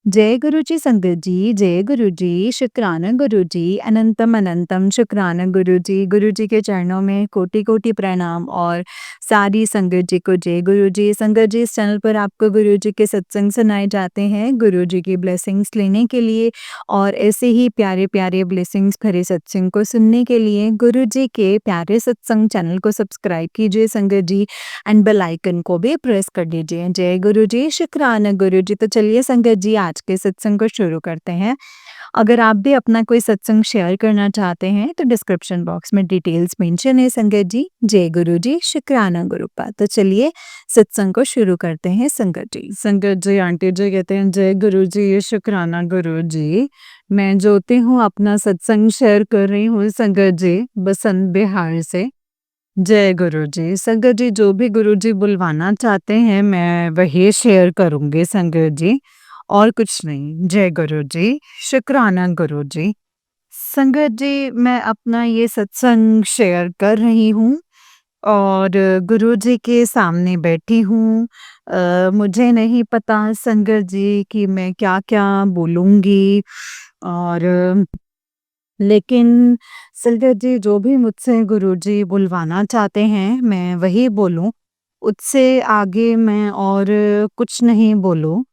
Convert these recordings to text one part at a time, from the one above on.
जय गुरु जी संगत जी, जय गुरु जी, शुक्राना गुरु जी, अनंतम अनंतम शुक्राना गुरु जी। गुरु जी के चरणों में कोटि-कोटि प्रणाम और सारी संगत जी को जय गुरु जी। संगत जी, इस चैनल पर आपको गुरु जी के सत्संग सुनाए जाते हैं, गुरु जी की ब्लेसिंग्स लेने के लिए और ऐसे ही प्यारे-प्यारे ब्लेसिंग्स भरे सत्संग को सुनने के लिए गुरु जी के प्यारे सत्संग चैनल को सब्सक्राइब कीजिए संगत जी एंड बेल आइकन को भी प्रेस कर दीजिए। जय गुरु जी, शुक्राना गुरु जी। तो चलिए संगत जी, आज के सत्संग को शुरू करते हैं। अगर आप भी अपना कोई सत्संग शेयर करना चाहते हैं तो डिस्क्रिप्शन बॉक्स में डिटेल्स मेंशन है संगत जी। जय गुरु जी, शुक्राना गुरुपा। तो चलिए सत्संग को शुरू करते हैं संगत जी। संगत जी, आंटी जी कहते हैं जय गुरु जी, शुक्राना गुरु जी। मैं ज्योति हूँ, अपना सत्संग शेयर कर रही हूँ संगत जी, बसंत बिहार से। जय गुरु जी। संगत जी, जो भी गुरु जी बुलवाना चाहते हैं मैं वही शेयर करूँगी संगत जी, और कुछ नहीं। जय गुरु जी, शुक्राना गुरु जी। संगत जी, मैं अपना ये सत्संग शेयर कर रही हूँ और गुरु जी के सामने बैठी हूँ। मुझे नहीं पता संगत जी कि मैं क्या-क्या बोलूँगी और लेकिन संगत जी, जो भी मुझसे गुरुजी बुलवाना चाहते हैं मैं वही बोलूं, उससे आगे मैं और कुछ नहीं बोलूं।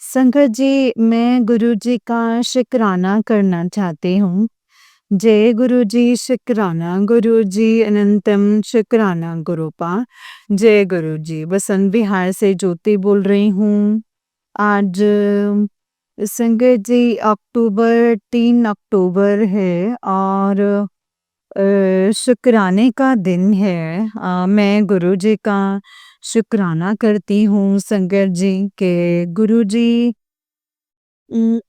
संगत जी, मैं गुरुजी का शुक्राना करना चाहती हूँ। जय गुरुजी, शुक्राना गुरुजी, अनंतम शुक्राना गुरुपा। जय गुरुजी। बसंत विहार से ज्योति बोल रही हूँ। आज संगत जी, अक्टूबर 3 अक्टूबर है और शुक्राने का दिन है। मैं गुरुजी का शुक्राना करती हूँ संगत जी के गुरुजी,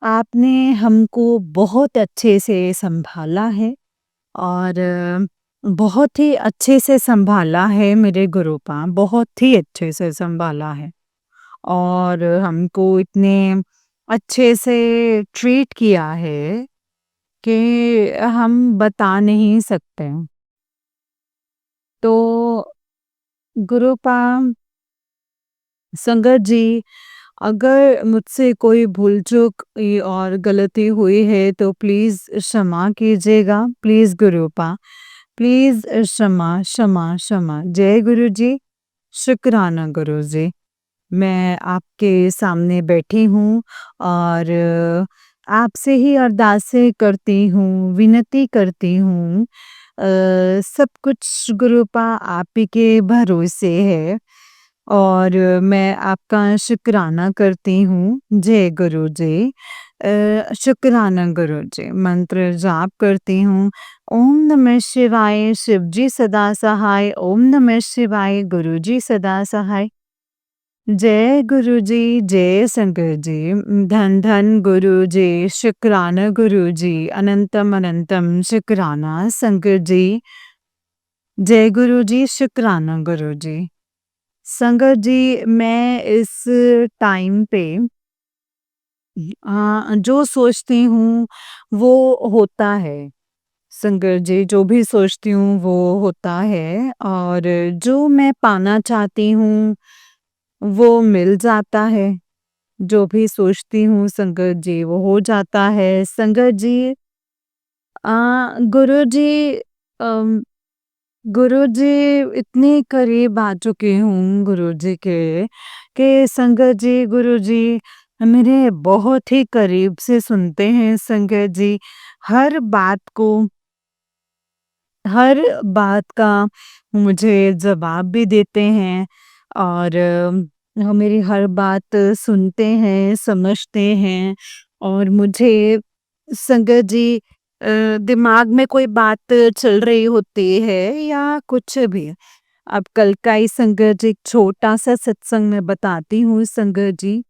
आपने हमको बहुत अच्छे से संभाला है और बहुत ही अच्छे से संभाला है मेरे गुरुपा, बहुत ही अच्छे से संभाला है और हमको इतने अच्छे से ट्रीट किया है कि हम बता नहीं सकते। तो गुरुपा, संगत जी, अगर मुझसे कोई भूल-चूक और गलती हुई है तो प्लीज़ क्षमा कीजिएगा। प्लीज़ गुरुपा, प्लीज़ क्षमा, क्षमा, क्षमा। जय गुरु जी, शुक्राना गुरु जी। मैं आपके सामने बैठी हूँ और आपसे ही अरदासें करती हूँ, विनती करती हूँ। सब कुछ गुरुपा आप ही के भरोसे है और मैं आपका शुक्राना करती हूँ। जय गुरु जी। शुक्राना गुरु जी। मंत्र जाप करती हूँ। ओम नमः शिवाय, शिव जी सदा सहाय। ओम नमः शिवाय, गुरु जी सदा सहाय। जय गुरु जी, जय संगत जी। धन धन गुरु जी, शुक्राना गुरु जी, अनंतम अनंतम शुक्राना संगत जी। जय गुरु जी, शुक्राना गुरु जी। संगत जी, मैं इस टाइम पे जो सोचती हूँ वो होता है। संगत जी, जो भी सोचती हूँ वो होता है और जो मैं पाना चाहती हूँ वो मिल जाता है। जो भी सोचती हूँ संगत जी वो हो जाता है। संगत जी, गुरुजी, अम, गुरुजी इतने करीब आ चुकी हूँ गुरुजी के कि संगत जी, गुरुजी मेरे बहुत ही करीब से सुनते हैं संगत जी। हर बात को, हर बात का मुझे जवाब भी देते हैं और मेरी हर बात सुनते हैं, समझते हैं और मुझे संगत जी, दिमाग में कोई बात चल रही होती है या कुछ भी, अब कल का ही संगत जी एक छोटा-सा सत्संग मैं बताती हूँ संगत जी।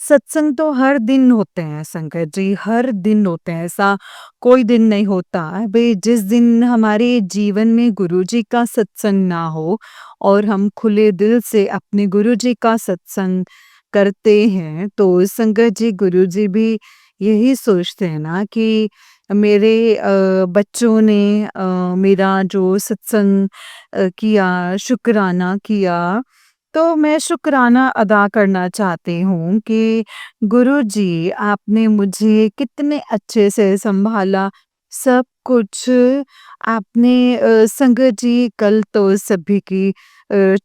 सत्संग तो हर दिन होते हैं संगत जी, हर दिन होते हैं, ऐसा कोई दिन नहीं होता भई जिस दिन हमारे जीवन में गुरुजी का सत्संग ना हो और हम खुले दिल से अपने गुरुजी का सत्संग करते हैं, तो संगत जी, गुरुजी भी यही सोचते हैं ना कि मेरे बच्चों ने मेरा जो सत्संग किया, शुक्राना किया, तो मैं शुक्राना अदा करना चाहती हूँ कि गुरुजी आपने मुझे कितने अच्छे से सँभाला, सब कुछ आपने संगत जी कल तो सभी की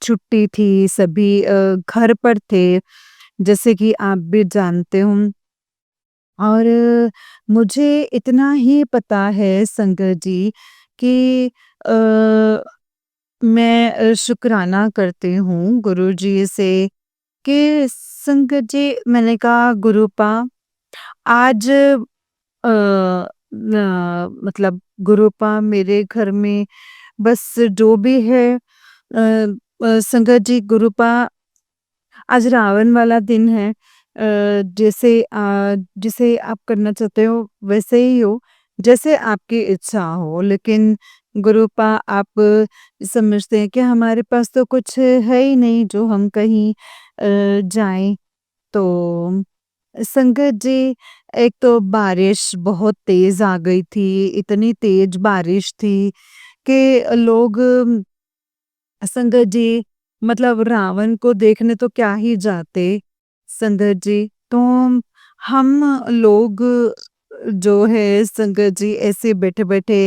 छुट्टी थी, सभी घर पर थे, जैसे कि आप भी जानते हो और मुझे इतना ही पता है संगत जी कि मैं शुक्राना करती हूँ गुरुजी से कि संगत जी मैंने कहा गुरुपा आज मतलब गुरुपा मेरे घर में बस जो भी है संगत जी गुरुपा आज रावण वाला दिन है जिसे आप करना चाहते हो वैसे ही हो जैसे आपकी इच्छा हो लेकिन गुरुपा आप समझते हैं कि हमारे पास तो कुछ है ही नहीं जो हम कहीं जाएं तो संगत जी एक तो बारिश बहुत तेज आ गई थी इतनी तेज बारिश थी कि लोग संगत जी मतलब रावण को देखने तो क्या ही जाते संगत जी तो हम लोग जो है संगत जी ऐसे बैठे बैठे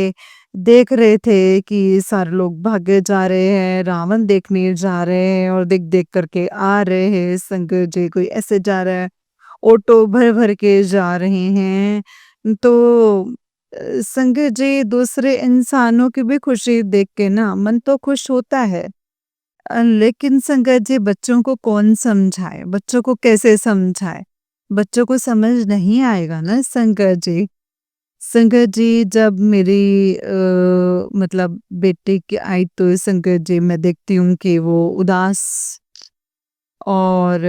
देख रहे थे कि सारे लोग भागे जा रहे हैं रावण देखने जा रहे हैं और देख देख करके आ रहे हैं संगत जी कोई ऐसे जा रहा है ऑटो भर भर के जा रहे हैं तो संगत जी दूसरे इंसानों की भी खुशी देख के ना मन तो खुश होता है लेकिन संगत जी बच्चों को कौन समझाए बच्चों को कैसे समझाए बच्चों को समझ नहीं आएगा ना संगत जी संगत जी जब मेरी मतलब बेटी की आई तो संगत जी मैं देखती हूँ कि वो उदास और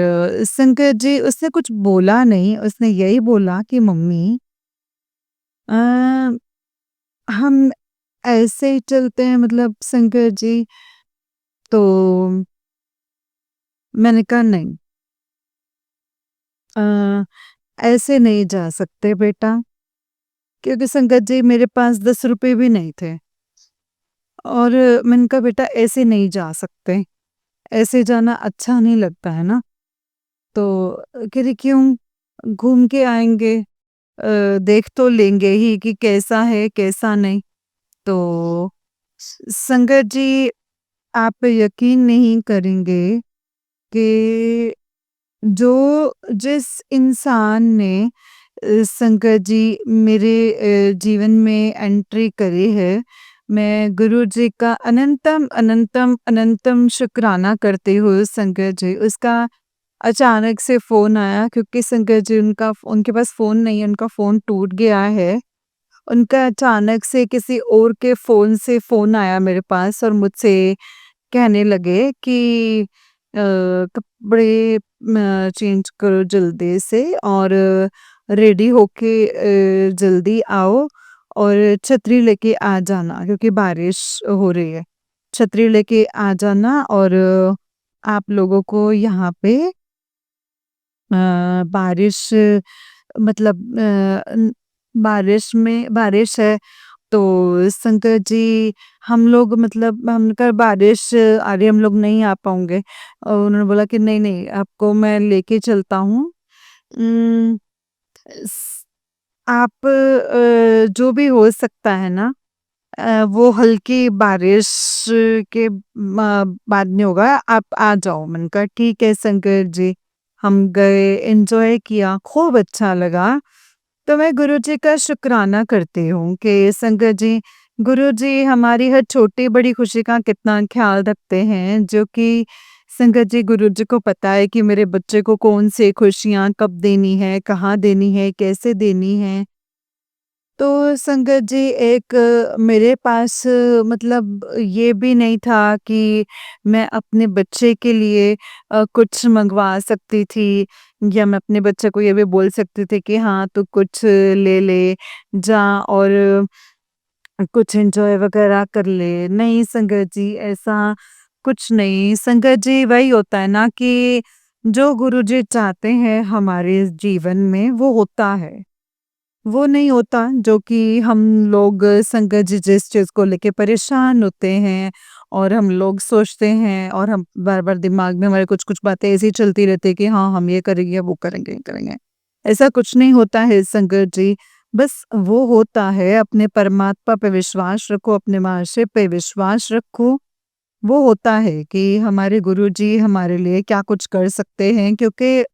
संगत जी उसने कुछ बोला नहीं उसने यही बोला कि मम्मी अ, हम ऐसे ही चलते हैं मतलब संगत जी तो मैंने कहा नहीं अ, ऐसे नहीं जा सकते बेटा क्योंकि संगत जी मेरे पास 10 रुपए भी नहीं थे और मैंने कहा बेटा ऐसे नहीं जा सकते ऐसे जाना अच्छा नहीं लगता है ना तो कह रही क्यों घूम के आएंगे देख तो लेंगे ही कि कैसा है कैसा नहीं तो संगत जी आप यकीन नहीं करेंगे कि जो जिस इंसान ने संगत जी मेरे जीवन में एंट्री करी है मैं गुरु जी का अनंतम अनंतम अनंतम शुक्राना करती हूँ संगत जी उसका अचानक से फ़ोन आया क्योंकि संगत जी उनके पास फ़ोन नहीं है उनका फ़ोन टूट गया है उनका अचानक से किसी और के फ़ोन से फ़ोन आया मेरे पास और मुझसे कहने लगे कि कपड़े चेंज करो जल्दी से और रेडी होके जल्दी आओ और छतरी लेके आ जाना क्योंकि बारिश हो रही है छतरी लेके आ जाना और आप लोगों को यहाँ पे बारिश मतलब बारिश है तो संकट जी हम लोग मतलब हम कल बारिश आ रही है हम लोग नहीं आ पाएँगे और उन्होंने बोला कि नहीं आपको मैं लेके चलता हूँ। उम, स आप जो भी हो सकता है ना वो हल्की बारिश के बाद में होगा आप आ जाओ मैंने कहा ठीक है शंकर जी हम गए एंजॉय किया खूब अच्छा लगा तो मैं गुरुजी का शुक्राना करती हूँ कि संगत जी गुरुजी हमारी हर छोटी बड़ी खुशी का कितना ख्याल रखते हैं जो कि संगत जी गुरुजी को पता है कि मेरे बच्चे को कौन से खुशियाँ कब देनी है कहाँ देनी है कैसे देनी है तो संगत जी एक मेरे पास मतलब ये भी नहीं था कि मैं अपने बच्चे के लिए कुछ मंगवा सकती थी या मैं अपने बच्चे को ये भी बोल सकती थी कि हाँ तू कुछ ले ले जा और कुछ एंजॉय वगैरह कर ले नहीं संगत जी ऐसा कुछ नहीं संगत जी वही होता है ना कि जो गुरुजी चाहते हैं हमारे जीवन में वो होता है वो नहीं होता जो कि हम लोग संगत जी जिस चीज़ को लेके परेशान होते हैं और हम लोग सोचते हैं और हम बार-बार दिमाग में हमारे कुछ-कुछ बातें ऐसी चलती रहती है कि हाँ, हम ये करेंगे, वो करेंगे, ये करेंगे। ऐसा कुछ नहीं होता है संगत जी, बस वो होता है अपने परमात्मा पे विश्वास रखो, अपने महाशय पे विश्वास रखो। वो होता है कि हमारे गुरुजी हमारे लिए क्या कुछ कर सकते हैं, क्योंकि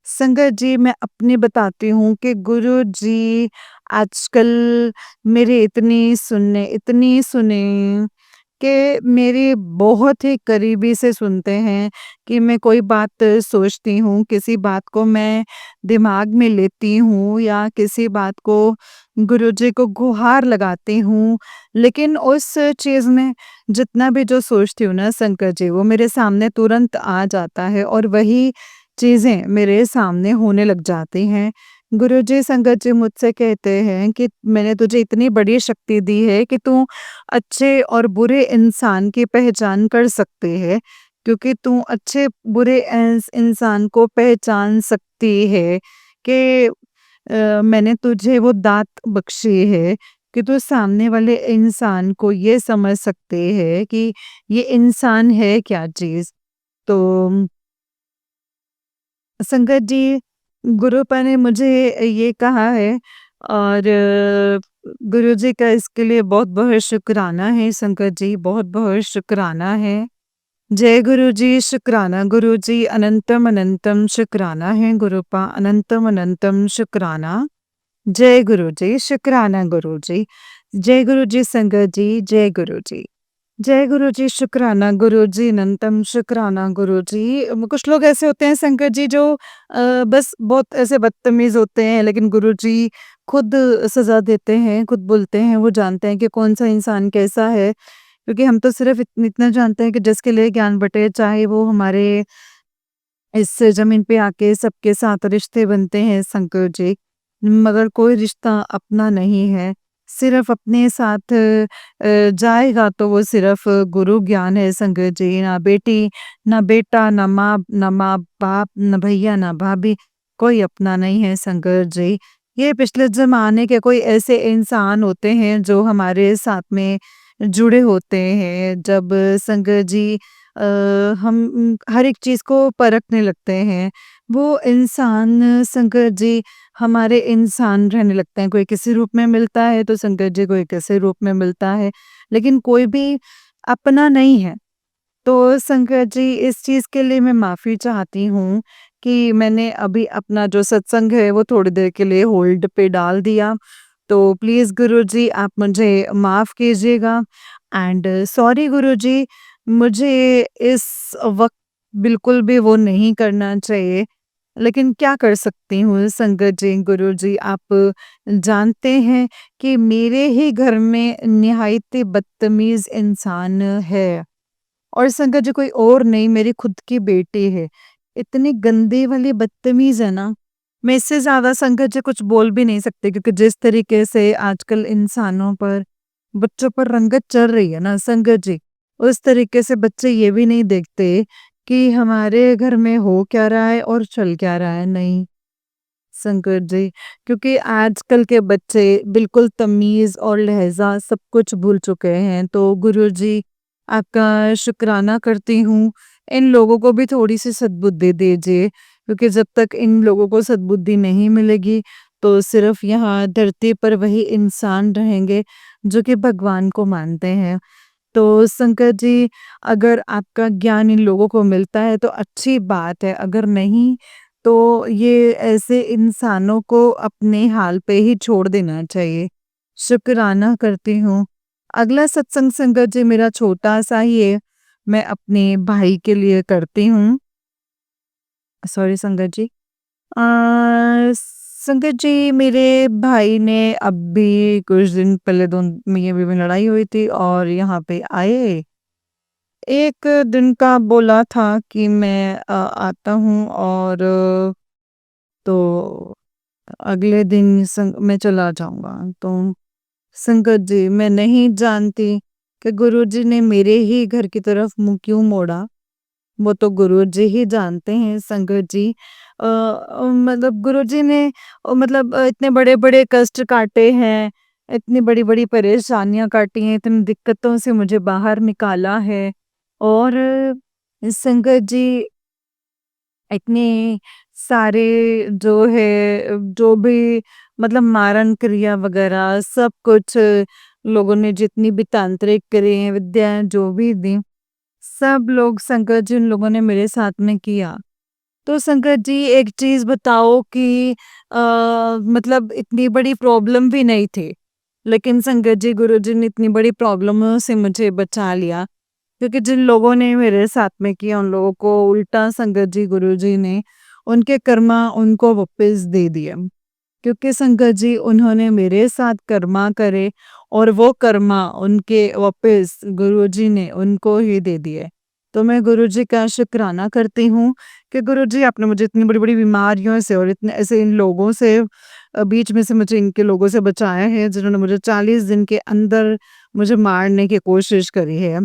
संगत जी मैं अपनी बताती हूँ कि गुरुजी आजकल मेरी इतनी सुने कि मेरी बहुत ही करीबी से सुनते हैं कि मैं कोई बात सोचती हूँ, किसी बात को मैं दिमाग में लेती हूँ या किसी बात को गुरुजी को गुहार लगाती हूँ, लेकिन उस चीज़ में जितना भी जो सोचती हूँ ना शंकर जी, वो मेरे सामने तुरंत आ जाता है और वही चीज़ें मेरे सामने होने लग जाती हैं। गुरुजी संगत जी मुझसे कहते हैं कि मैंने तुझे इतनी बड़ी शक्ति दी है कि तू अच्छे और बुरे इंसान की पहचान कर सकती है, क्योंकि तू अच्छे बुरे इंसान को पहचान सकती है कि मैंने तुझे वो दात बख्शी है कि तू सामने वाले इंसान को ये समझ सकते है कि ये इंसान है क्या चीज़। तो संगत जी, गुरुपा ने मुझे ये कहा है और गुरुजी का इसके लिए बहुत-बहुत शुक्राना है संगत जी, बहुत-बहुत शुक्राना है। जय गुरुजी, शुक्राना गुरुजी, अनंतम अनंतम शुक्राना है गुरुपा, अनंतम अनंतम शुक्राना। जय गुरुजी, शुक्राना गुरुजी। जय गुरुजी संगत जी, जय गुरुजी। जय गुरुजी, शुक्राना गुरुजी, अनंतम शुक्राना गुरुजी। कुछ लोग ऐसे होते हैं संकट जी जो बस बहुत ऐसे बदतमीज़ होते हैं, लेकिन गुरुजी खुद सज़ा देते हैं, खुद बोलते हैं, वो जानते हैं कि कौन-सा इंसान कैसा है। क्योंकि हम तो सिर्फ़ इतना जानते हैं कि जिसके लिए ज्ञान बँटे, चाहे वो हमारे इस ज़मीन पे आके सबके साथ रिश्ते बनते हैं संकट जी, मगर कोई रिश्ता अपना नहीं है। सिर्फ़ अपने साथ जाएगा तो वो सिर्फ़ गुरु ज्ञान है संगत जी, ना बेटी, ना बेटा, ना माँ-बाप, ना भैया, ना भाभी, कोई अपना नहीं है संगत जी। ये पिछले ज़माने के कोई ऐसे इंसान होते हैं जो हमारे साथ में जुड़े होते हैं। जब संगत जी हम हर एक चीज़ को परखने लगते हैं, वो इंसान संगत जी हमारे इंसान रहने लगते हैं। कोई किसी रूप में मिलता है तो संगत जी कोई किसी रूप में मिलता है, लेकिन कोई भी अपना नहीं है। तो संगत जी इस चीज़ के लिए मैं माफ़ी चाहती हूँ कि मैंने अभी अपना जो सत्संग है वो थोड़ी देर के लिए होल्ड पे डाल दिया। तो प्लीज़ गुरुजी आप मुझे माफ़ कीजिएगा एंड सॉरी गुरुजी, मुझे इस वक़्त बिल्कुल भी वो नहीं करना चाहिए। लेकिन क्या कर सकती हूँ संगत जी, गुरुजी आप जानते हैं कि मेरे ही घर में निहायती बदतमीज़ इंसान है। और संगत जी कोई और नहीं, मेरी खुद की बेटी है। इतनी गंदी वाली बदतमीज़ है ना, मैं इससे ज़्यादा संगत जी कुछ बोल भी नहीं सकती, क्योंकि जिस तरीके से आजकल इंसानों पर, बच्चों पर रंगत चढ़ रही है ना संगत जी, उस तरीके से बच्चे ये भी नहीं देखते कि हमारे घर में हो क्या रहा है और चल क्या रहा है, नहीं। संकट जी, क्योंकि आजकल के बच्चे बिल्कुल तमीज़ और लहज़ा सब कुछ भूल चुके हैं। तो गुरुजी आपका शुक्राना करती हूँ। इन लोगों को भी थोड़ी-सी सद्बुद्धि दीजिए, क्योंकि जब तक इन लोगों को सद्बुद्धि नहीं मिलेगी, तो सिर्फ़ यहाँ धरती पर वही इंसान रहेंगे जो कि भगवान को मानते हैं। तो शंकर जी, अगर आपका ज्ञान इन लोगों को मिलता है तो अच्छी बात है, अगर नहीं तो ये ऐसे इंसानों को अपने हाल पे ही छोड़ देना चाहिए। शुक्राना करती हूँ। अगला सत्संग संगत जी मेरा छोटा-सा ही है, मैं अपने भाई के लिए करती हूँ। सॉरी संगत जी। अ, संगत जी मेरे भाई ने अभी कुछ दिन पहले दोन मियाँ-बीवी में लड़ाई हुई थी और यहाँ पे आए। एक दिन का बोला था कि मैं आता हूँ और तो अगले दिन मैं चला जाऊँगा। तो संगत जी मैं नहीं जानती कि गुरुजी ने मेरे ही घर की तरफ मुँह क्यों मोड़ा। वो तो गुरुजी ही जानते हैं संगत जी। मतलब गुरुजी ने मतलब इतने बड़े-बड़े कष्ट काटे हैं, इतनी बड़ी-बड़ी परेशानियाँ काटी हैं, इतनी दिक्कतों से मुझे बाहर निकाला है। और संगत जी, इतने सारे जो है जो भी मतलब मारण क्रिया वगैरह सब कुछ लोगों ने जितनी भी तांत्रिक क्रियाएँ, विद्याएँ जो भी दी, सब लोग संगत जी उन लोगों ने मेरे साथ में किया। तो संगत जी एक चीज़ बताओ कि मतलब इतनी बड़ी प्रॉब्लम भी नहीं थी। लेकिन संगत जी गुरुजी ने इतनी बड़ी प्रॉब्लमों से मुझे बचा लिया। क्योंकि जिन लोगों ने मेरे साथ में किया उन लोगों को उल्टा संगत जी गुरुजी ने उनके कर्मा उनको वापस दे दिए। क्योंकि संगत जी उन्होंने मेरे साथ कर्मा करे और वो कर्मा उनके वापस गुरुजी ने उनको ही दे दिए। तो मैं गुरुजी का शुक्राना करती हूँ कि गुरुजी आपने मुझे इतनी बड़ी-बड़ी बीमारियों से और इतने ऐसे इन लोगों से बीच में से मुझे इनके लोगों से बचाया है जिन्होंने मुझे 40 दिन के अंदर मुझे मारने की कोशिश करी है।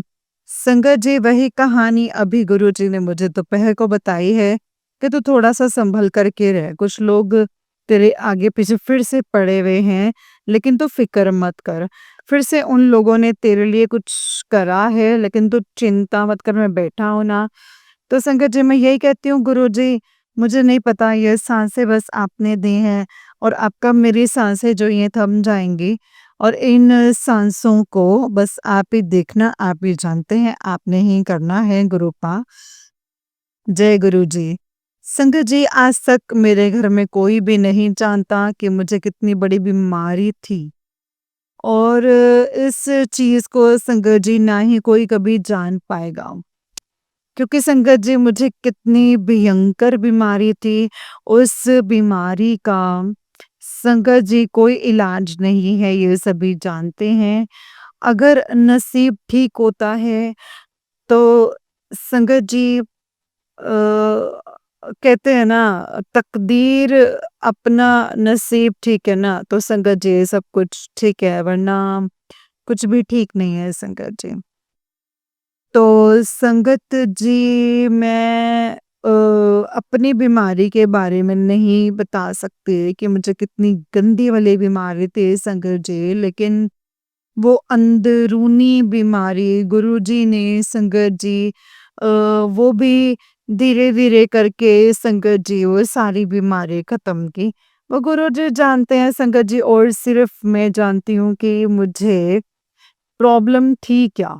संगत जी वही कहानी अभी गुरुजी ने मुझे दोपहर को बताई है कि तू थोड़ा-सा संभल कर के रह। कुछ लोग तेरे आगे पीछे फिर से पड़े हुए हैं, लेकिन तू फ़िक्र मत कर। फिर से उन लोगों ने तेरे लिए कुछ करा है, लेकिन तू चिंता मत कर, मैं बैठा हूँ ना। तो संगत जी मैं यही कहती हूँ गुरुजी, मुझे नहीं पता ये साँसें बस आपने दी हैं और अब कब मेरी साँसें जो ये थम जाएँगी और इन साँसों को बस आप ही देखना, आप ही जानते हैं, आपने ही करना है गुरुपा। जय गुरु जी। संगत जी आज तक मेरे घर में कोई भी नहीं जानता कि मुझे कितनी बड़ी बीमारी थी और इस चीज़ को संगत जी ना ही कोई कभी जान पाएगा। क्योंकि संगत जी मुझे कितनी भयंकर बीमारी थी, उस बीमारी का संगत जी कोई इलाज नहीं है, ये सभी जानते हैं। अगर नसीब ठीक होता है तो संगत जी कहते हैं ना तकदीर अपना नसीब ठीक है ना, तो संगत जी सब कुछ ठीक है, वरना कुछ भी ठीक नहीं है संगत जी। तो संगत जी मैं अपनी बीमारी के बारे में नहीं बता सकती कि मुझे कितनी गंदी वाली बीमारी थी संगत जी, लेकिन वो अंदरूनी बीमारी गुरुजी ने संगत जी वो भी धीरे-धीरे करके संगत जी वो सारी बीमारी ख़त्म की। वो गुरुजी जानते हैं संगत जी, और सिर्फ़ मैं जानती हूँ कि मुझे प्रॉब्लम थी क्या?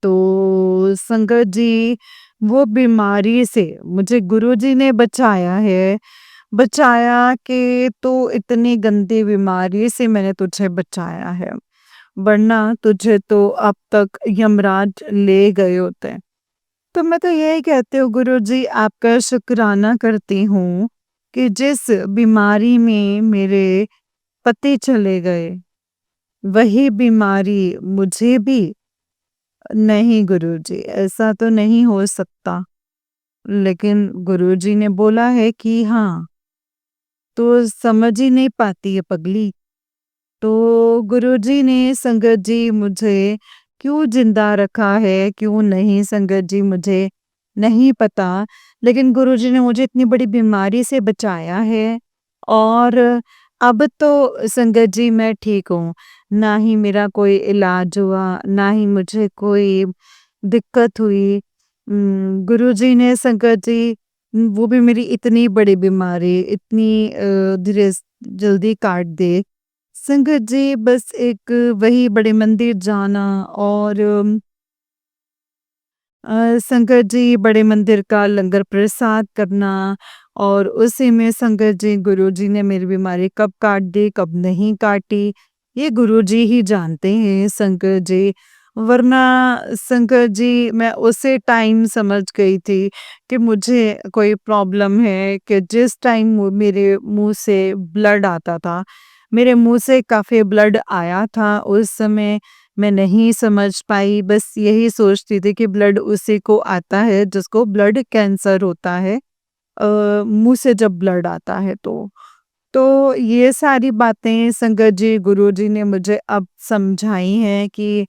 तो संगत जी वो बीमारी से मुझे गुरुजी ने बचाया है। बचाया कि तो इतनी गंदी बीमारी से मैंने तुझे बचाया है। वरना तुझे तो अब तक यमराज ले गए होते। तो मैं तो यही कहती हूँ गुरुजी आपका शुक्राना करती हूँ कि जिस बीमारी में मेरे पति चले गए, वही बीमारी मुझे भी नहीं गुरुजी, ऐसा तो नहीं हो सकता। लेकिन गुरुजी ने बोला है कि हाँ, तो समझ ही नहीं पाती है पगली। तो गुरुजी ने संगत जी मुझे क्यों ज़िंदा रखा है, क्यों नहीं संगत जी मुझे नहीं पता। लेकिन गुरुजी ने मुझे इतनी बड़ी बीमारी से बचाया है और अब तो संगत जी मैं ठीक हूँ। ना ही मेरा कोई इलाज हुआ, ना ही मुझे कोई दिक्कत हुई। गुरुजी ने संगत जी वो भी मेरी इतनी बड़ी बीमारी इतनी धीरे जल्दी काट दे। संगत जी बस एक वही बड़े मंदिर जाना और संगत जी बड़े मंदिर का लंगर प्रसाद करना और उसी में संगत जी गुरुजी ने मेरी बीमारी कब काट दी, कब नहीं काटी, ये गुरुजी ही जानते हैं संगत जी। वरना संगत जी मैं उसी टाइम समझ गई थी कि मुझे कोई प्रॉब्लम है, कि जिस टाइम मेरे मुँह से ब्लड आता था, मेरे मुँह से काफ़ी ब्लड आया था उस समय मैं नहीं समझ पाई, बस यही सोचती थी कि ब्लड उसी को आता है जिसको ब्लड कैंसर होता है मुँह से जब ब्लड आता है तो। तो ये सारी बातें संगत जी, गुरुजी ने मुझे अब समझाई हैं कि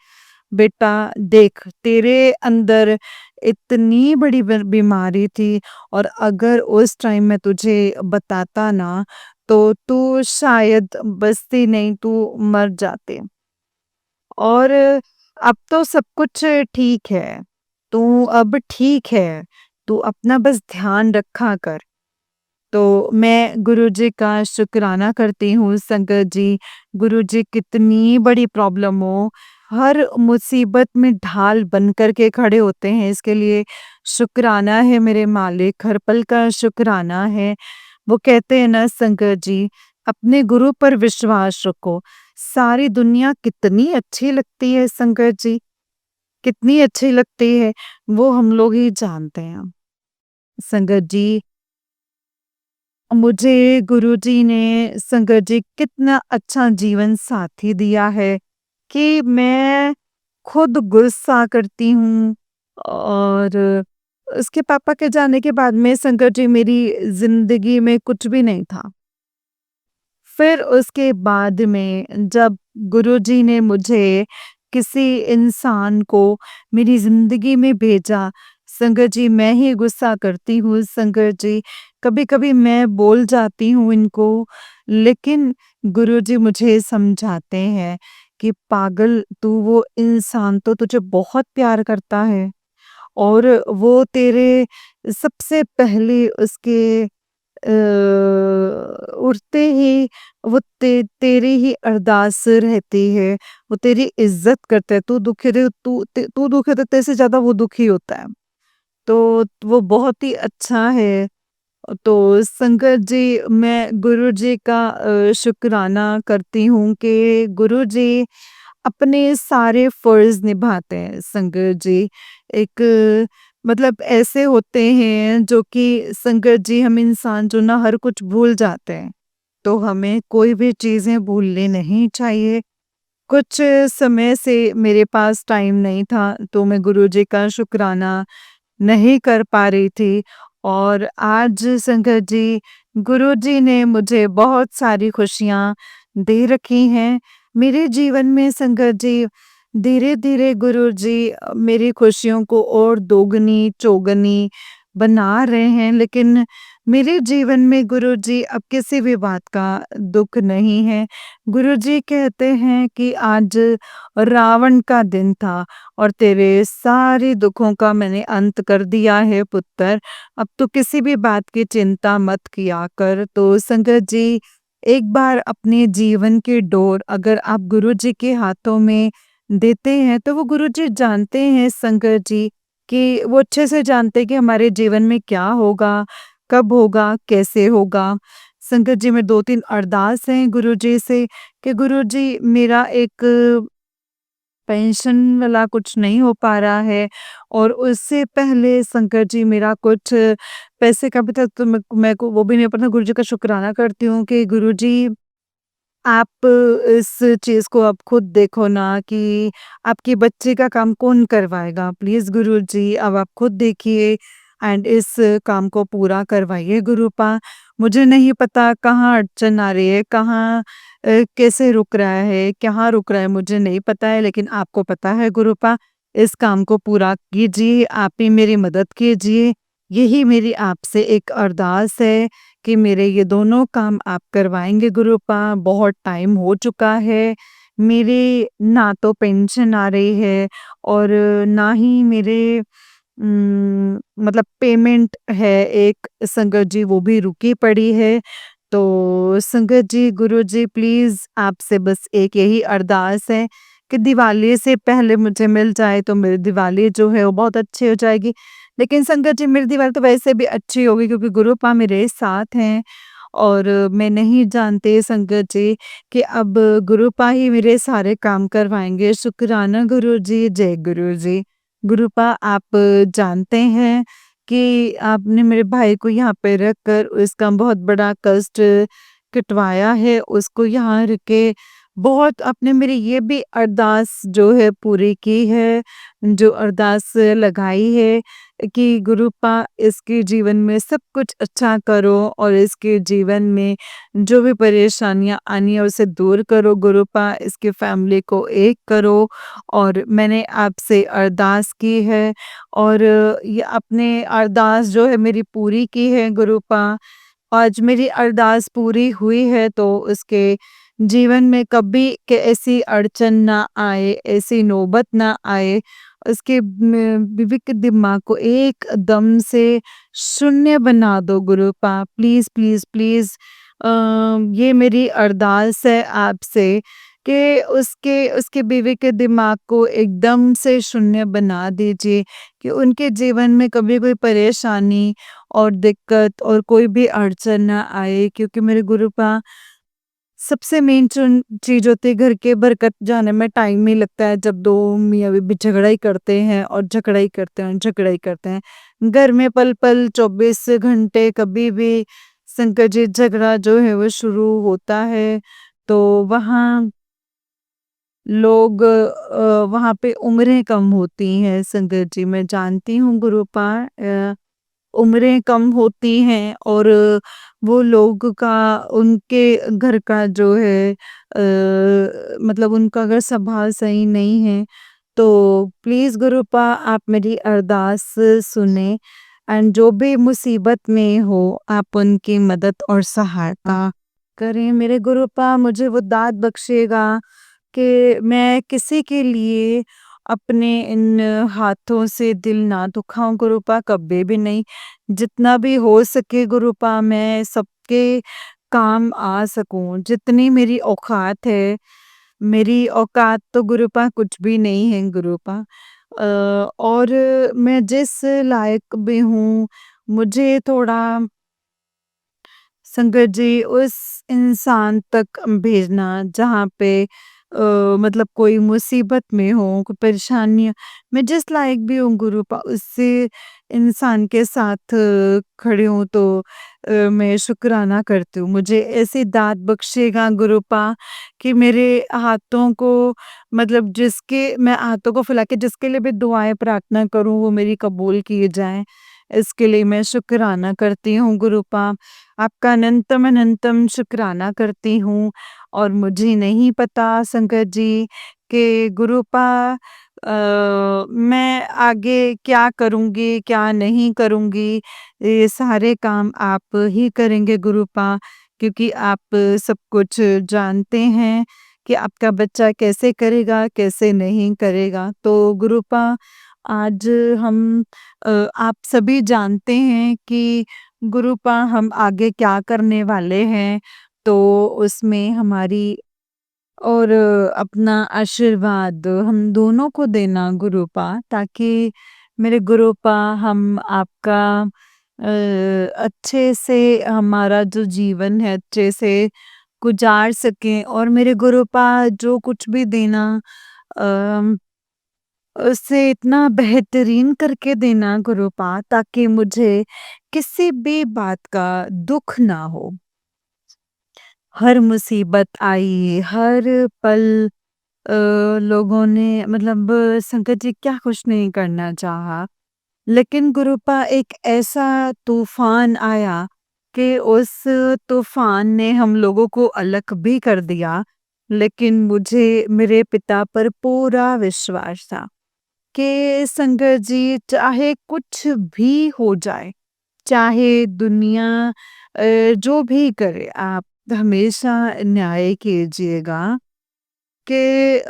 बेटा देख तेरे अंदर इतनी बड़ी बीमारी थी और अगर उस टाइम मैं तुझे बताता ना तो तू शायद बचती नहीं, तू मर जाती। और अब तो सब कुछ ठीक है, तू अब ठीक है, तू अपना बस ध्यान रखा कर। तो मैं गुरुजी का शुक्राना करती हूँ संगत जी। गुरुजी कितनी बड़ी प्रॉब्लम हो, हर मुसीबत में ढाल बन कर के खड़े होते हैं, इसके लिए शुक्राना है मेरे मालिक, हर पल का शुक्राना है। वो कहते हैं ना संगत जी, अपने गुरु पर विश्वास रखो। सारी दुनिया कितनी अच्छी लगती है संगत जी, कितनी अच्छी लगती है, वो हम लोग ही जानते हैं। संगत जी, मुझे गुरुजी ने संगत जी कितना अच्छा जीवन साथी दिया है कि मैं खुद गुस्सा करती हूँ और उसके पापा के जाने के बाद में संगत जी मेरी ज़िंदगी में कुछ भी नहीं था। फिर उसके बाद में जब गुरुजी ने मुझे किसी इंसान को मेरी ज़िंदगी में भेजा, संगत जी मैं ही गुस्सा करती हूँ संगत जी। कभी-कभी मैं बोल जाती हूँ इनको, लेकिन गुरुजी मुझे समझाते हैं कि पागल तू वो इंसान तो तुझे बहुत प्यार करता है और वो तेरे सबसे पहले उसके उठते ही वो तेरी ही अरदास रहती है, वो तेरी इज़्ज़त करता है, तू दुखी रहे तू दुखी होता है तेरे से ज़्यादा वो दुखी होता है। तो वो बहुत ही अच्छा है। तो संगत जी मैं गुरुजी का शुक्राना करती हूँ कि गुरुजी अपने सारे फ़र्ज़ निभाते हैं संगत जी। एक मतलब ऐसे होते हैं जो कि संगत जी हम इंसान जो ना हर कुछ भूल जाते हैं, तो हमें कोई भी चीज़ें भूलनी नहीं चाहिए। कुछ समय से मेरे पास टाइम नहीं था, तो मैं गुरुजी का शुक्राना नहीं कर पा रही थी और आज संगत जी गुरुजी ने मुझे बहुत सारी खुशियाँ दे रखी हैं। मेरे जीवन में संगत जी धीरे-धीरे गुरुजी मेरी खुशियों को और दोगुनी चौगुनी बना रहे हैं, लेकिन मेरे जीवन में गुरुजी अब किसी भी बात का दुःख नहीं है। गुरुजी कहते हैं कि आज रावण का दिन था और तेरे सारे दुखों का मैंने अंत कर दिया है पुत्र, अब तो किसी भी बात की चिंता मत किया कर। तो संगत जी एक बार अपने जीवन की डोर अगर आप गुरुजी के हाथों में देते हैं तो वो गुरुजी जानते हैं संगत जी कि वो अच्छे से जानते हैं कि हमारे जीवन में क्या होगा, कब होगा, कैसे होगा। संगत जी में 2-3 अरदास हैं गुरुजी से कि गुरुजी मेरा एक पेंशन वाला कुछ नहीं हो पा रहा है और उससे पहले शंकर जी मेरा कुछ पैसे का भी था, तो मैं को वो भी नहीं पता। गुरुजी का शुक्राना करती हूँ कि गुरुजी आप इस चीज़ को आप खुद देखो ना कि आपके बच्चे का काम कौन करवाएगा। प्लीज़ गुरुजी अब आप खुद देखिए एंड इस काम को पूरा करवाइए गुरुपा। मुझे नहीं पता कहाँ अड़चन आ रही है, कहाँ कैसे रुक रहा है, कहाँ रुक रहा है मुझे नहीं पता है, लेकिन आपको पता है गुरुपा। इस काम को पूरा कीजिए, आप ही मेरी मदद कीजिए। यही मेरी आपसे एक अरदास है कि मेरे ये दोनों काम आप करवाएँगे गुरुपा। बहुत टाइम हो चुका है, मेरे ना तो पेंशन आ रही है और ना ही मेरे मतलब पेमेंट है एक संगत जी वो भी रुकी पड़ी है। तो संगत जी, गुरुजी प्लीज़ आपसे बस एक यही अरदास है कि दिवाली से पहले मुझे मिल जाए तो मेरी दिवाली जो है वो बहुत अच्छी हो जाएगी। लेकिन संगत जी मेरी दिवाली तो वैसे भी अच्छी होगी क्योंकि गुरुपा मेरे साथ हैं और मैं नहीं जानती संगत जी कि अब गुरुपा ही मेरे सारे काम करवाएँगे। शुक्राना गुरुजी, जय गुरुजी। गुरुपा आप जानते हैं कि आपने मेरे भाई को यहाँ पे रख कर उसका बहुत बड़ा कष्ट कटवाया है, उसको यहाँ रख के बहुत आपने मेरी ये भी अरदास जो है पूरी की है, जो अरदास लगाई है कि गुरुपा इसके जीवन में सब कुछ अच्छा करो और इसके जीवन में जो भी परेशानियाँ आनी है उसे दूर करो गुरुपा, इसकी फैमिली को एक करो। और मैंने आपसे अरदास की है और ये अपने अरदास जो है मेरी पूरी की है गुरुपा। आज मेरी अरदास पूरी हुई है तो उसके जीवन में कभी के ऐसी अड़चन ना आए, ऐसी नौबत ना आए। उसके विवेक दिमाग को एकदम से शून्य बना दो गुरुपा, प्लीज़, प्लीज़, प्लीज़। अ, ये मेरी अरदास है आपसे कि उसके उसके बीवी के दिमाग को एकदम से शून्य बना दीजिए कि उनके जीवन में कभी कोई परेशानी और दिक्कत और कोई भी अड़चन ना आए, क्योंकि मेरे गुरुपा सबसे मेन चीज़ होती है घर के बरकत जाने में टाइम नहीं लगता है जब 2 मियाँ-बीवी झगड़ा ही करते हैं और झगड़ा ही करते हैं, झगड़ा ही करते हैं। घर में पल-पल 24 घंटे कभी भी संकट जी झगड़ा जो है वो शुरू होता है, तो वहाँ लोग वहाँ पे उम्रें कम होती हैं संकट जी, मैं जानती हूँ गुरुपा। उम्रें कम होती हैं और वो लोग का उनके घर का जो है मतलब उनका अगर स्वभाव सही नहीं है, तो प्लीज़ गुरुपा आप मेरी अरदास सुनें एंड जो भी मुसीबत में हो आप उनकी मदद और सहायता करें। मेरे गुरुपा मुझे वो दात बख्शिएगा कि मैं किसी के लिए अपने इन हाथों से दिल ना दुखाऊँ गुरुपा, कभी भी नहीं। जितना भी हो सके गुरुपा मैं सबके काम आ सकूँ, जितनी मेरी औकात है, मेरी औकात तो गुरुपा कुछ भी नहीं है गुरुपा। और मैं जिस लायक भी हूँ, मुझे थोड़ा संगत जी उस इंसान तक भेजना जहाँ पे मतलब कोई मुसीबत में हो, कोई परेशानियाँ, मैं जिस लायक भी हूँ गुरुपा उससे इंसान के साथ खड़ी हूँ तो मैं शुक्राना करती हूँ। मुझे ऐसी दात बख्शिएगा गुरुपा कि मेरे हाथों को मतलब जिसके मैं हाथों को फैला के जिसके लिए भी दुआएँ प्रार्थना करूँ वो मेरी कबूल की जाएँ। इसके लिए मैं शुक्राना करती हूँ गुरुपा। आपका अनंतम अनंतम शुक्राना करती हूँ और मुझे नहीं पता संकट जी कि गुरुपा मैं आगे क्या करूँगी, क्या नहीं करूँगी, ये सारे काम आप ही करेंगे गुरुपा, क्योंकि आप सब कुछ जानते हैं कि आपका बच्चा कैसे करेगा, कैसे नहीं करेगा। तो गुरुपा आज हम आप सभी जानते हैं कि गुरुपा हम आगे क्या करने वाले हैं, तो उसमें हमारी और अपना आशीर्वाद हम दोनों को देना गुरुपा, ताकि मेरे गुरुपा हम आपका अच्छे से हमारा जो जीवन है अच्छे से गुजार सकें और मेरे गुरुपा जो कुछ भी देना अ, उसे इतना बेहतरीन करके देना गुरुपा ताकि मुझे किसी भी बात का दुःख ना हो। हर मुसीबत आई, हर पल अ, लोगों ने मतलब संकट जी क्या कुछ नहीं करना चाहा। लेकिन गुरुपा एक ऐसा तूफ़ान आया कि उस तूफ़ान ने हम लोगों को अलग भी कर दिया। लेकिन मुझे मेरे पिता पर पूरा विश्वास था कि संकट जी चाहे कुछ भी हो जाए, चाहे दुनिया जो भी करे आप हमेशा न्याय कीजिएगा कि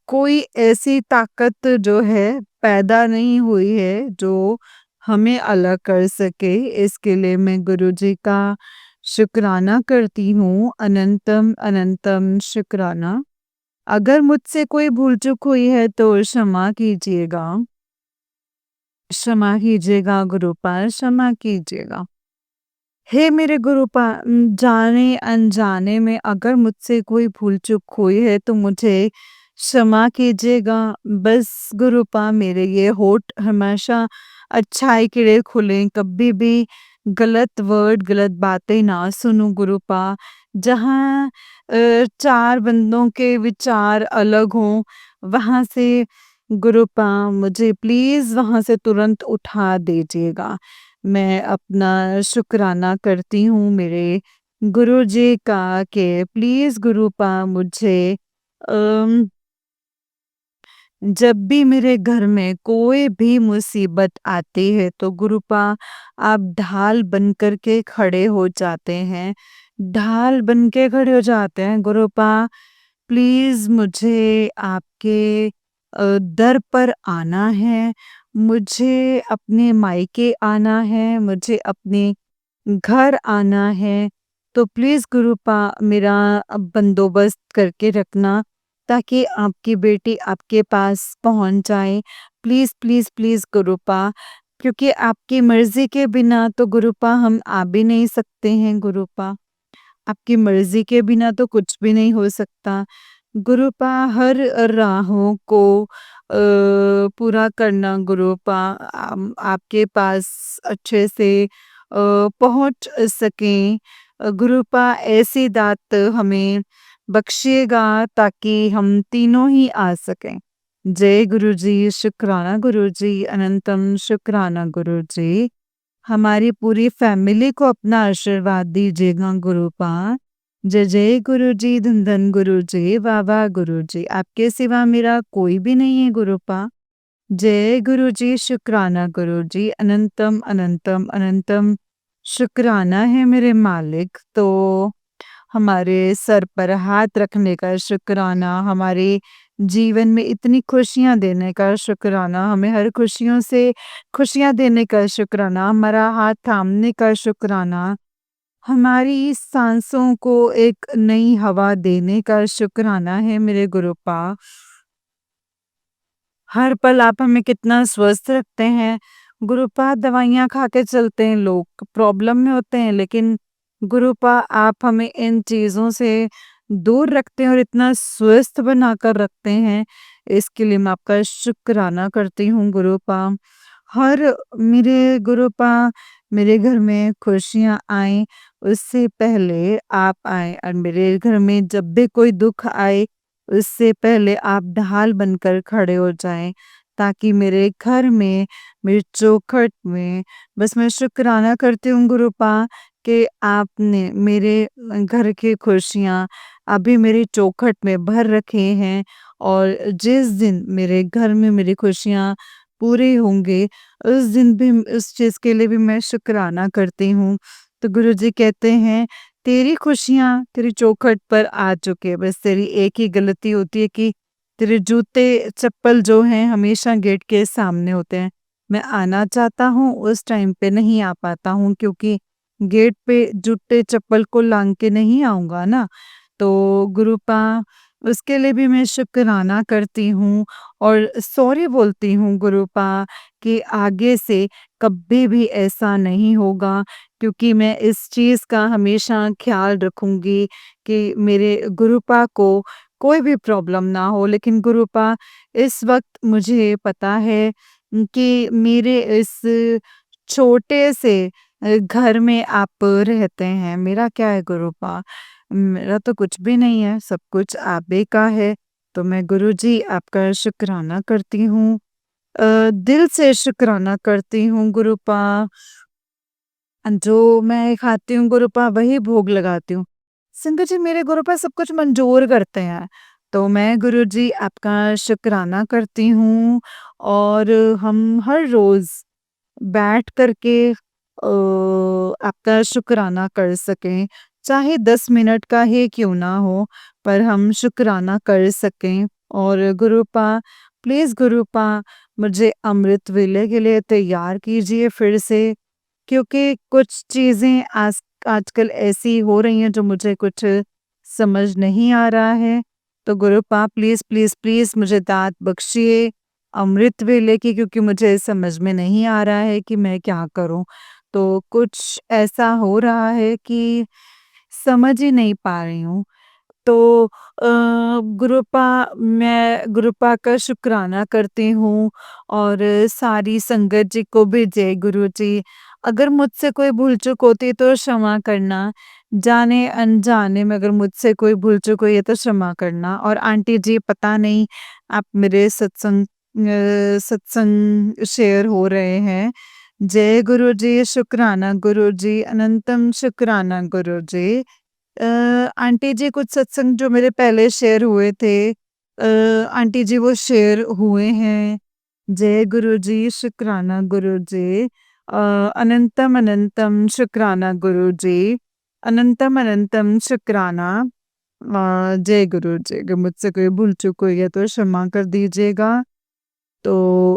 कोई ऐसी ताकत जो है पैदा नहीं हुई है जो हमें अलग कर सके। इसके लिए मैं गुरुजी का शुक्राना करती हूँ, अनंतम अनंतम शुक्राना। अगर मुझसे कोई भूल-चूक हुई है तो क्षमा कीजिएगा। क्षमा कीजिएगा गुरुपाल, क्षमा कीजिएगा। हे मेरे जाने-अनजाने में अगर मुझसे कोई भूल-चूक हुई है तो मुझे क्षमा कीजिएगा। बस गुरुपा मेरे ये होठ हमेशा अच्छाई के लिए खुलें, कभी भी गलत वर्ड, गलत बातें ना सुनूँ गुरुपा। जहाँ 4 बंदों के विचार अलग हों, वहाँ से गुरुपा मुझे प्लीज़ वहाँ से तुरंत उठा दीजिएगा। मैं अपना शुक्राना करती हूँ मेरे गुरुजी का कि प्लीज़ गुरुपा मुझे अम जब भी मेरे घर में कोई भी मुसीबत आती है तो गुरुपा आप ढाल बन कर के खड़े हो जाते हैं। ढाल बन के खड़े हो जाते हैं गुरुपा। प्लीज़ मुझे आपके दर पर आना है, मुझे अपने मायके आना है, मुझे अपने घर आना है। तो प्लीज़ गुरुपा मेरा बंदोबस्त करके रखना ताकि आपकी बेटी आपके पास पहुँच जाए। प्लीज़, प्लीज़, प्लीज़ गुरुपा, क्योंकि आपकी मर्ज़ी के बिना तो गुरुपा हम आ भी नहीं सकते हैं गुरुपा। आपकी मर्ज़ी के बिना तो कुछ भी नहीं हो सकता। गुरुपा हर राहों को पूरा करना गुरुपा आपके पास अच्छे से पहुँच सकें। गुरुपा ऐसी दात हमें बख्शिएगा ताकि हम तीनों ही आ सकें। जय गुरुजी, शुक्राना गुरुजी, अनंतम शुक्राना गुरुजी। हमारी पूरी फैमिली को अपना आशीर्वाद दीजिएगा गुरुपा। जय जय गुरुजी, धन धन गुरुजी, वाह वाह गुरुजी, आपके सिवा मेरा कोई भी नहीं है गुरुपा। जय गुरुजी, शुक्राना गुरुजी, अनंतम अनंतम अनंतम शुक्राना है मेरे मालिक। तो हमारे सर पर हाथ रखने का शुक्राना, हमारे जीवन में इतनी खुशियाँ देने का शुक्राना, हमें हर खुशियों से खुशियाँ देने का शुक्राना, हमारा हाथ थामने का शुक्राना, हमारी साँसों को एक नई हवा देने का शुक्राना है मेरे गुरुपा। हर पल आप हमें कितना स्वस्थ रखते हैं। गुरुपा दवाइयाँ खा के चलते हैं लोग, प्रॉब्लम में होते हैं, लेकिन गुरुपा आप हमें इन चीज़ों से दूर रखते हैं और इतना स्वस्थ बनाकर रखते हैं। इसके लिए मैं आपका शुक्राना करती हूँ गुरुपा। हर मेरे गुरुपा मेरे घर में खुशियाँ आएँ उससे पहले आप आएँ, और मेरे घर में जब भी कोई दुःख आए उससे पहले आप ढाल बनकर खड़े हो जाएँ, ताकि मेरे घर में, मेरी चौखट में बस मैं शुक्राना करती हूँ गुरुपा कि आपने मेरे घर की खुशियाँ अभी मेरी चौखट में भर रखे हैं, और जिस दिन मेरे घर में मेरी खुशियाँ पूरी होंगे, उस दिन भी उस चीज़ के लिए भी मैं शुक्राना करती हूँ। तो गुरुजी कहते हैं तेरी खुशियाँ तेरी चौखट पर आ चुके हैं, बस तेरी एक ही गलती होती है कि तेरे जूते-चप्पल जो हैं हमेशा गेट के सामने होते हैं। मैं आना चाहता हूँ, उस टाइम पे नहीं आ पाता हूँ क्योंकि गेट पे जूते-चप्पल को लांग के नहीं आऊँगा ना। तो गुरुपा उसके लिए भी मैं शुक्राना करती हूँ और सॉरी बोलती हूँ गुरुपा कि आगे से कभी भी ऐसा नहीं होगा, क्योंकि मैं इस चीज़ का हमेशा ख़्याल रखूँगी कि मेरे गुरुपा को कोई भी प्रॉब्लम ना हो। लेकिन गुरुपा इस वक़्त मुझे पता है कि मेरे इस छोटे से घर में आप रहते हैं। मेरा क्या है गुरुपा? मेरा तो कुछ भी नहीं है, सब कुछ आप ही का है। तो मैं गुरुजी आपका शुक्राना करती हूँ। दिल से शुक्राना करती हूँ गुरुपा। जो मैं खाती हूँ गुरुपा वही भोग लगाती हूँ। संगत जी मेरे गुरुपा सब कुछ मंज़ूर करते हैं। तो मैं गुरुजी आपका शुक्राना करती हूँ, और हम हर रोज़ बैठ कर के आपका शुक्राना कर सकें। चाहे 10 मिनट का ही क्यों ना हो, पर हम शुक्राना कर सकें। और गुरुपा प्लीज़ गुरुपा मुझे अमृत वेले के लिए तैयार कीजिए फिर से, क्योंकि कुछ चीज़ें आजकल ऐसी हो रही हैं जो मुझे कुछ समझ नहीं आ रहा है। तो गुरुपा प्लीज़, प्लीज़, प्लीज़ मुझे दात बख्शिए अमृत वेले की, क्योंकि मुझे समझ में नहीं आ रहा है कि मैं क्या करूँ? तो कुछ ऐसा हो रहा है कि समझ ही नहीं पा रही हूँ। तो गुरुपा मैं गुरुपा का शुक्राना करती हूँ, और सारी संगत जी को भी जय गुरु जी। अगर मुझसे कोई भूल-चूक होती तो क्षमा करना। जाने-अनजाने में अगर मुझसे कोई भूल-चूक हुई है तो क्षमा करना। और आंटी जी पता नहीं आप मेरे सत्संग सत्संग शेयर हो रहे हैं। जय गुरु जी, शुक्राना गुरु जी, अनंतम शुक्राना गुरु जी। आंटी जी कुछ सत्संग जो मेरे पहले शेयर हुए थे, आंटी जी वो शेयर हुए हैं। जय गुरु जी, शुक्राना गुरु जी। अनंतम अनंतम शुक्राना गुरु जी, अनंतम अनंतम शुक्राना। जय गुरु जी, अगर मुझसे कोई भूल चूक हुई है तो क्षमा कर दीजिएगा। तो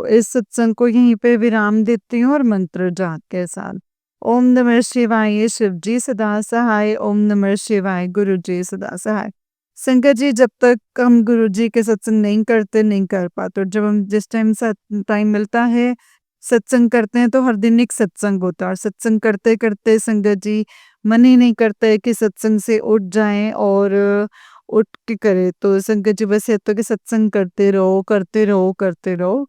इस सत्संग को यहीं पे विराम देती हूँ और मंत्र जाप के साथ। ओम नमः शिवाय, शिव जी सदा सहाय। ओम नमः शिवाय, गुरु जी सदा सहाय। संगत जी, जब तक हम गुरु जी के सत्संग नहीं करते नहीं कर पाते, और जब हम जिस टाइम टाइम मिलता है सत्संग करते हैं, तो हर दिन एक सत्संग होता है, और सत्संग करते करते संगत जी मन ही नहीं करता है कि सत्संग से उठ जाएं और उठ के करे। तो संगत जी बस ये तो कि सत्संग करते रहो करते रहो करते रहो।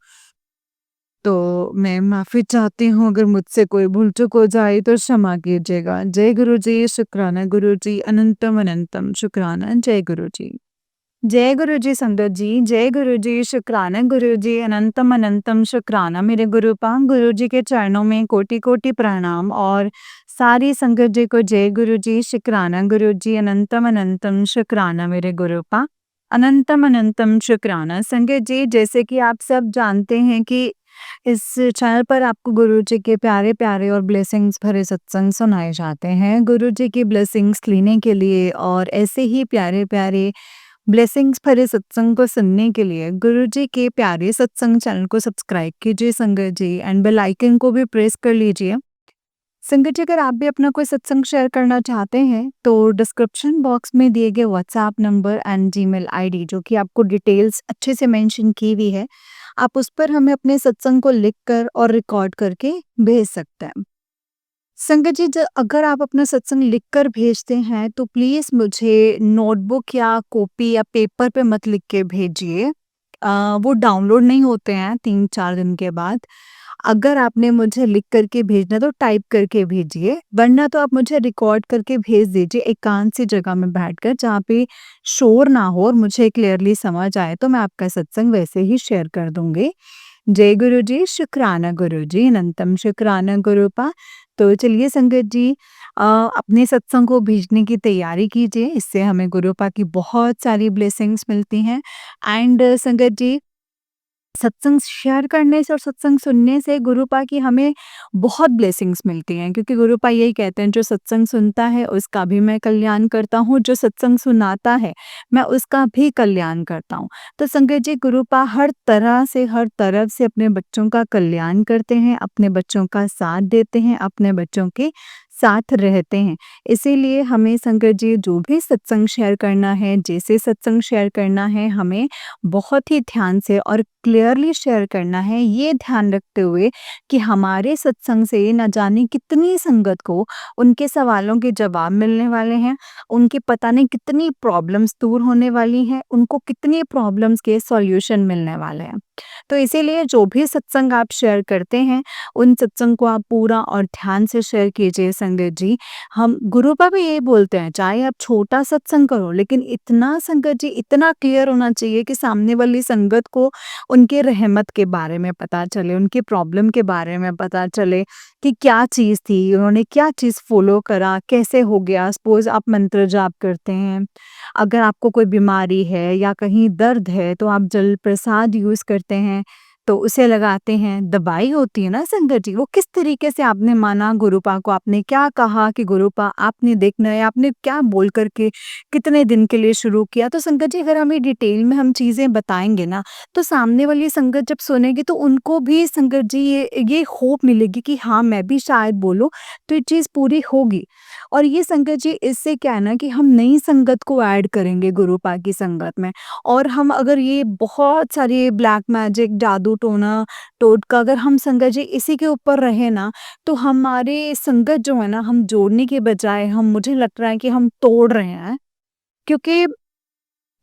तो मैं माफ़ी चाहती हूँ अगर मुझसे कोई भूल-चूक हो जाए तो क्षमा कीजिएगा। जय गुरु जी, शुक्राना गुरु जी, अनंतम अनंतम शुक्राना। जय गुरु जी। जय गुरु जी संगत जी, जय गुरु जी, शुक्राना गुरु जी, अनंतम अनंतम शुक्राना मेरे गुरुपांग गुरु जी के चरणों में कोटि-कोटि प्रणाम, और सारी संगत जी को जय गुरु जी, शुक्राना गुरु जी, अनंतम अनंतम शुक्राना मेरे गुरुपा, अनंतम अनंतम शुक्राना। संगत जी, जैसे कि आप सब जानते हैं कि इस चैनल पर आपको गुरु जी के प्यारे-प्यारे और ब्लेसिंग्स भरे सत्संग सुनाए जाते हैं। गुरु जी की ब्लेसिंग्स लेने के लिए और ऐसे ही प्यारे-प्यारे ब्लेसिंग्स भरे सत्संग को सुनने के लिए गुरु जी के प्यारे सत्संग चैनल को सब्सक्राइब कीजिए संगत जी, एंड बेल आइकन को भी प्रेस कर लीजिए। संगत जी, अगर आप भी अपना कोई सत्संग शेयर करना चाहते हैं तो डिस्क्रिप्शन बॉक्स में दिए गए WhatsApp number and Gmail ID, जो कि आपको डिटेल्स अच्छे से मेंशन की हुई है, आप उस पर हमें अपने सत्संग को लिख कर और रिकॉर्ड करके भेज सकते हैं। संगत जी, अगर आप अपना सत्संग लिख कर भेजते हैं तो प्लीज़ मुझे नोटबुक या कॉपी या पेपर पे मत लिख के भेजिए। वो डाउनलोड नहीं होते हैं 3-4 दिन के बाद। अगर आपने मुझे लिख करके भेजना है तो टाइप करके भेजिए, वरना तो आप मुझे रिकॉर्ड करके भेज दीजिए एकांत सी जगह में बैठकर, जहाँ पे शोर ना हो और मुझे क्लियरली समझ आए, तो मैं आपका सत्संग वैसे ही शेयर कर दूँगी। जय गुरु जी, शुक्राना गुरु जी, अनंतम शुक्राना गुरुपा। तो चलिए संगत जी, अपने सत्संग को भेजने की तैयारी कीजिए, इससे हमें गुरुपा की बहुत सारी ब्लेसिंग्स मिलती हैं। एंड संगत जी, सत्संग शेयर करने से और सत्संग सुनने से गुरुपा की हमें बहुत ब्लेसिंग्स मिलती हैं, क्योंकि गुरुपा यही कहते हैं, जो सत्संग सुनता है उसका भी मैं कल्याण करता हूँ, जो सत्संग सुनाता है मैं उसका भी कल्याण करता हूँ। तो संगत जी, गुरुपा हर तरह से हर तरफ से अपने बच्चों का कल्याण करते हैं, अपने बच्चों का साथ देते हैं, अपने बच्चों के साथ रहते हैं। इसीलिए हमें संगत जी जो भी सत्संग शेयर करना है, जैसे सत्संग शेयर करना है, हमें बहुत ही ध्यान से और क्लियरली शेयर करना है, ये ध्यान रखते हुए कि हमारे सत्संग से न जाने कितनी संगत को उनके सवालों के जवाब मिलने वाले हैं, उनकी पता नहीं कितनी प्रॉब्लम्स दूर होने वाली हैं, उनको कितनी प्रॉब्लम्स के सॉल्यूशन मिलने वाले हैं। तो इसीलिए जो भी सत्संग आप शेयर करते हैं, उन सत्संग को आप पूरा और ध्यान से शेयर कीजिए संगत जी। हम गुरुपा भी यही बोलते हैं, चाहे आप छोटा सत्संग करो, लेकिन इतना संगत जी, इतना क्लियर होना चाहिए कि सामने वाली संगत को उनके रहमत के बारे में पता चले, उनकी प्रॉब्लम के बारे में पता चले कि क्या चीज़ थी, उन्होंने क्या चीज़ फ़ॉलो करा, कैसे हो गया। सपोज़ आप मंत्र जाप करते हैं, अगर आपको कोई बीमारी है या कहीं दर्द है तो आप जल प्रसाद यूज़ करते हैं, तो उसे लगाते हैं। दवाई होती है ना संगत जी, वो किस तरीके से आपने माना गुरुपा को, आपने क्या कहा कि गुरुपा आपने देखना है, आपने क्या बोल कर के कितने दिन के लिए शुरू किया। तो संगत जी, अगर हमें डिटेल में हम चीज़ें बताएँगे ना, तो सामने वाली संगत जब सुनेगी तो उनको भी संगत जी ये होप मिलेगी कि हाँ, मैं भी शायद बोलूँ तो ये चीज़ पूरी होगी। और ये संगत जी, इससे क्या है ना कि हम नई संगत को ऐड करेंगे गुरुपा की संगत में, और हम अगर ये बहुत सारी ब्लैक मैजिक, जादू टोना टोटका अगर हम संगत जी इसी के ऊपर रहे ना, तो हमारे संगत जो है ना, हम जोड़ने के बजाय हम, मुझे लग रहा है कि हम तोड़ रहे हैं। क्योंकि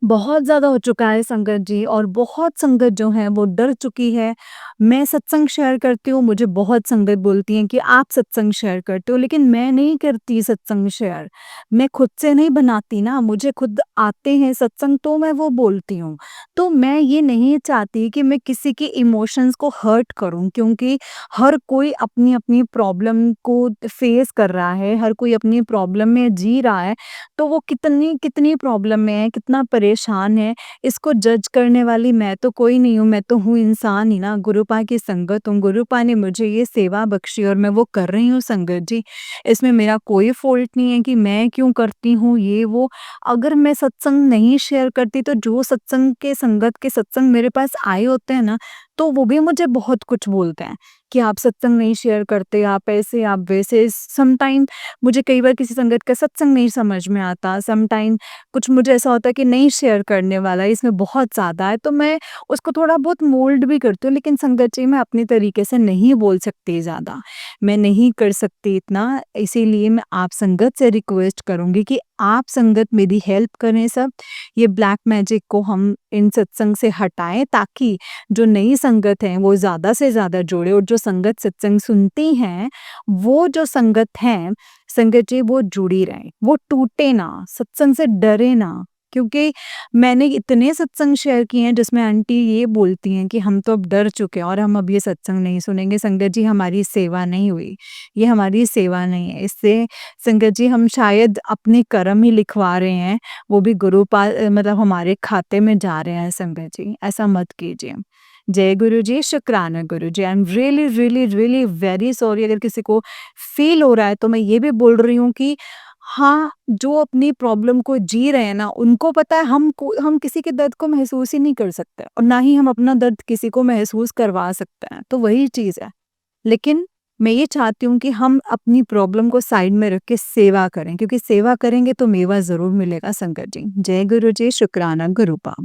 बहुत ज़्यादा हो चुका है संगत जी, और बहुत संगत जो है वो डर चुकी है। मैं सत्संग शेयर करती हूँ, मुझे बहुत संगत बोलती हैं कि आप सत्संग शेयर करते हो, लेकिन मैं नहीं करती सत्संग शेयर। मैं खुद से नहीं बनाती ना, मुझे खुद आते हैं सत्संग तो मैं वो बोलती हूँ। तो मैं ये नहीं चाहती कि मैं किसी के इमोशंस को हर्ट करूँ, क्योंकि हर कोई अपनी-अपनी प्रॉब्लम को फेस कर रहा है, हर कोई अपनी प्रॉब्लम में जी रहा है। तो वो कितनी कितनी प्रॉब्लम में है, कितना परेशान है, इसको जज करने वाली मैं तो कोई नहीं हूँ, मैं तो हूँ इंसान ही ना, गुरुपा की संगत हूँ, गुरुपा ने मुझे ये सेवा बख्शी और मैं वो कर रही हूँ संगत जी। इसमें मेरा कोई फ़ॉल्ट नहीं है कि मैं क्यों करती हूँ ये वो। अगर मैं सत्संग नहीं शेयर करती तो जो सत्संग के संगत के सत्संग मेरे पास आए होते हैं ना, तो वो भी मुझे बहुत कुछ बोलते हैं कि आप सत्संग नहीं शेयर करते, आप ऐसे, आप वैसे। समटाइम मुझे कई बार किसी संगत का सत्संग नहीं समझ में आता, समटाइम कुछ मुझे ऐसा होता है कि नहीं शेयर करने वाला है, इसमें बहुत ज़्यादा है, तो मैं उसको थोड़ा बहुत मोल्ड भी करती हूँ, लेकिन संगत जी मैं अपनी तरीके से नहीं बोल सकती ज़्यादा, मैं नहीं कर सकती इतना, इसीलिए मैं आप संगत से रिक्वेस्ट करूँगी कि आप संगत मेरी हेल्प करें सब, ये ब्लैक मैजिक को हम इन सत्संग से हटाएँ, ताकि जो नई संगत है वो ज़्यादा से ज़्यादा जुड़े, और जो संगत सत्संग सुनती हैं, वो जो संगत हैं, संगत जी वो जुड़ी रहें, वो टूटे ना, सत्संग से डरे ना। क्योंकि मैंने इतने सत्संग शेयर किए हैं जिसमें आंटी ये बोलती हैं कि हम तो अब डर चुके हैं और हम अब ये सत्संग नहीं सुनेंगे, संगत जी हमारी सेवा नहीं हुई, ये हमारी सेवा नहीं है। इससे संगत जी हम शायद अपने कर्म ही लिखवा रहे हैं, वो भी मतलब हमारे खाते में जा रहे हैं संगत जी, ऐसा मत कीजिए। जय गुरु जी, शुक्राना गुरु जी। I am really, really, really very sorry अगर किसी को फ़ील हो रहा है, तो मैं ये भी बोल रही हूँ कि हाँ, जो अपनी प्रॉब्लम को जी रहे हैं ना, उनको पता है हम किसी के दर्द को महसूस ही नहीं कर सकते, और ना ही हम अपना दर्द किसी को महसूस करवा सकते हैं, तो वही चीज़ है। लेकिन मैं ये चाहती हूँ कि हम अपनी प्रॉब्लम को साइड में रख के सेवा करें, क्योंकि सेवा करेंगे तो मेवा ज़रूर मिलेगा संगत जी। जय गुरु जी, शुक्राना गुरुपा।